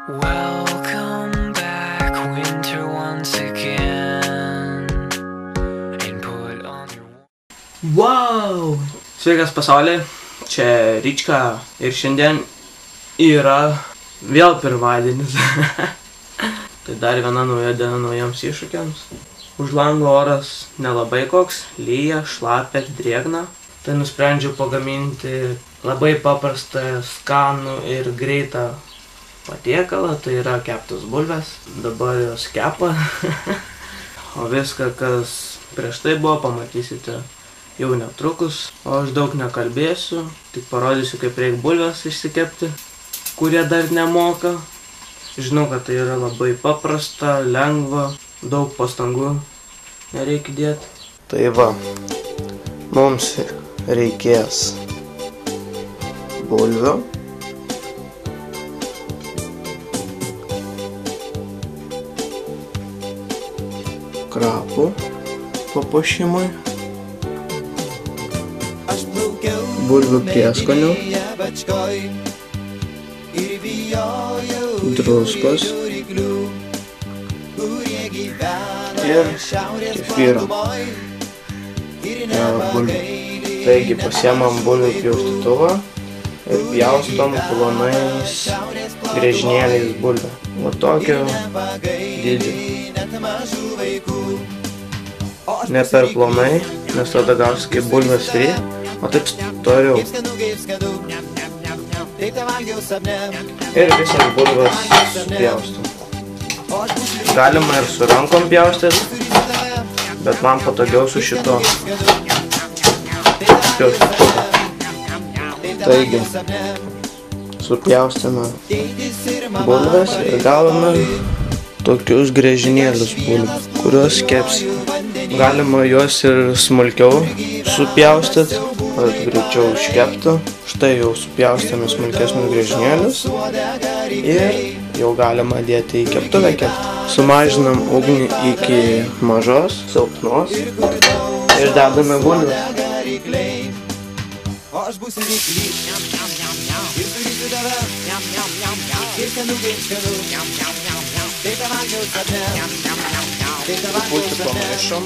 Welcome back, winter once again, and put on your... Wow! Sveikas pasaulyje, čia Ryčka ir šiandien yra vėl pirmadienis. Tai dar viena nauja diena naujiems iššūkiams. Už lango oras nelabai koks, lyja, šlapia, drėgna. Tai nusprendžiau pagaminti labai paprastą, skanų ir greitą patiekalą, tai yra keptos bulvės. Dabar jos kepa. O viską, kas prieš tai buvo, pamatysite jau netrukus. O aš daug nekalbėsiu, tik parodysiu, kaip reikia bulvės išsikepti, kurie dar nemoka. Žinau, kad tai yra labai paprasta, lengva, daug pastangų nereikia dėti. Tai va, mums reikės bulvių, krapų papuošimui, bulvių prieskonių, druskos ir kefyro. Taigi pasiemam bulvių pjaustytuvą ir pjaustom plonais griežinėliais bulvę. Va tokio dydžio. Ne per plonai, nes tada gausi kaip bulvės fri, o taip storiau. Ir visas bulvės supjaustom. Galima ir su rankom pjaustyti, bet man patogiau su šito pjaustytuvu. Taigi, supjaustame bulves ir gavome tokius griežinėlius bulvių, kuriuos kepsime. Galima juos ir smulkiau supjaustyti, kad greičiau iškeptų. Štai jau supjaustėme smulkesnius griežinėlius ir jau galima dėti į keptuvę kepti. Sumažinam ugnį iki mažos, silpnos ir dedame bulves. Truputį pamaišom.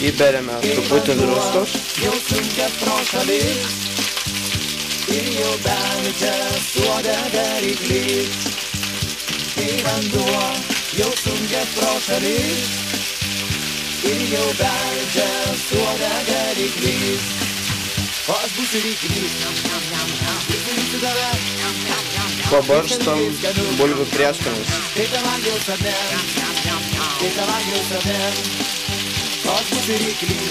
Įberiame truputį druskos. Ir jau beldžia suodą variklį. Kai vanduo jau sunkia pro šalį. Ir jau beldžia suodą variklį. O aš būsiu ryklys. Pabarstom bulvių prieskonius. O aš būsiu ryklys.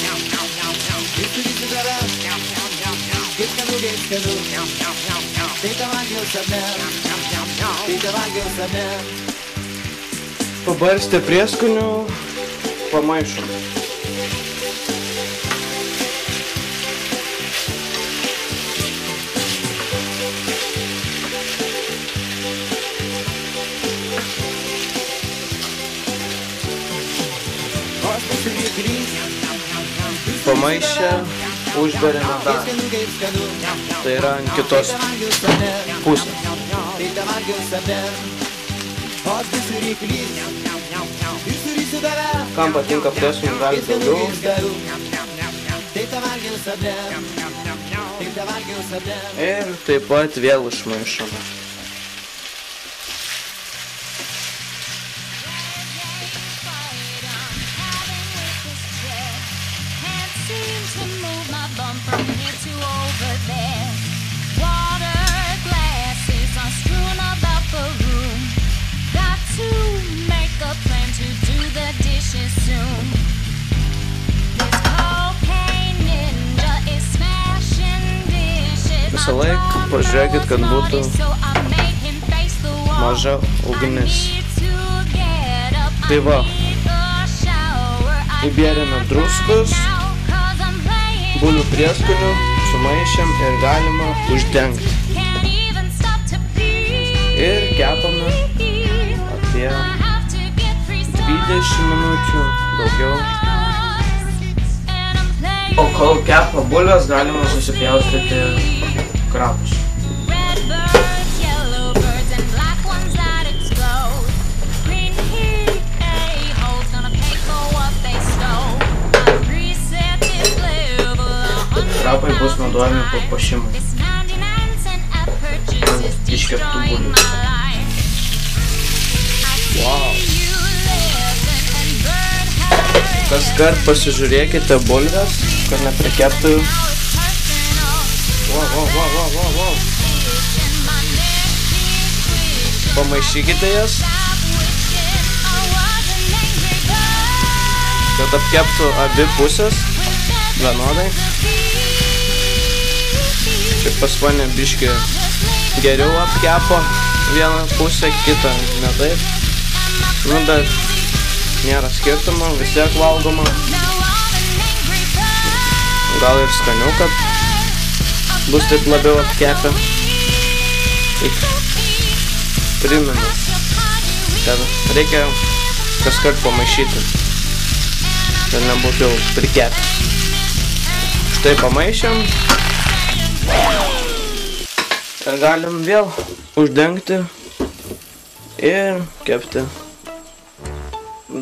Pabarstę prieskonių, pamaišom. Pamaišę, užberiame dar. Tai yra ant kitos pusės. Kam patinka prieskonių, gali daugiau. Ir taip pat vėl išmaišome. Visą laiką pažiūrėkit, kad būtų maža ugnis. Tai va, įbėrėme druskos, bulvių prieskonių, sumaišėm ir galima uždengti. Ir kepame apie 20 minučių daugiau. O kol kepa bulves, galima susipjaustyti krapus. Krapai bus naudojami papuošimui ant iškeptų bulvių. Wow! Kaskart pasižiūrėkite bulves, kad neprikeptų. Wow. Pamaišykite jas, kad apkeptų abi pusės vienodai. Kaip pas mane biškį geriau apkepo vieną pusę, kitą ne taip. Nu, bet nėra skirtumo, vis tiek valgoma. Gal ir skaniau, kad bus taip labiau apkepę. Tik primenu, kad reikia kaskart pamaišyti, kad nebūtų prikepę. Štai pamaišėm. Ir galim vėl uždengti ir kepti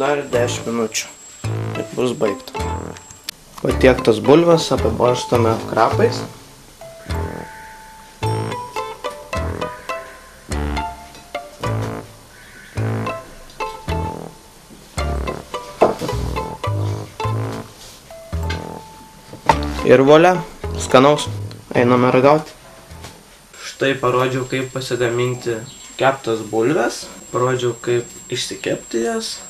dar 10 minučių. Ir bus baigta. Patiektas bulves apibarstome krapais. Ir volia, skanaus. Einame ragauti. Štai parodžiau, kaip pasigaminti keptas bulves, parodžiau, kaip išsikepti jas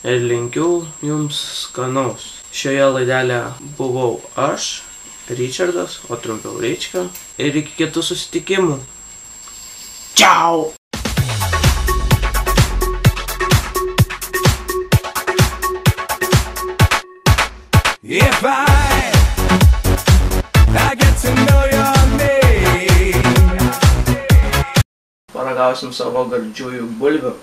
ir linkiu jums skanaus. Šioje laidelėje buvau aš, Ričardas, o trumpiau Rička, ir iki kitų susitikimų. Čiau! Paragausim savo gardžiųjų bulvių.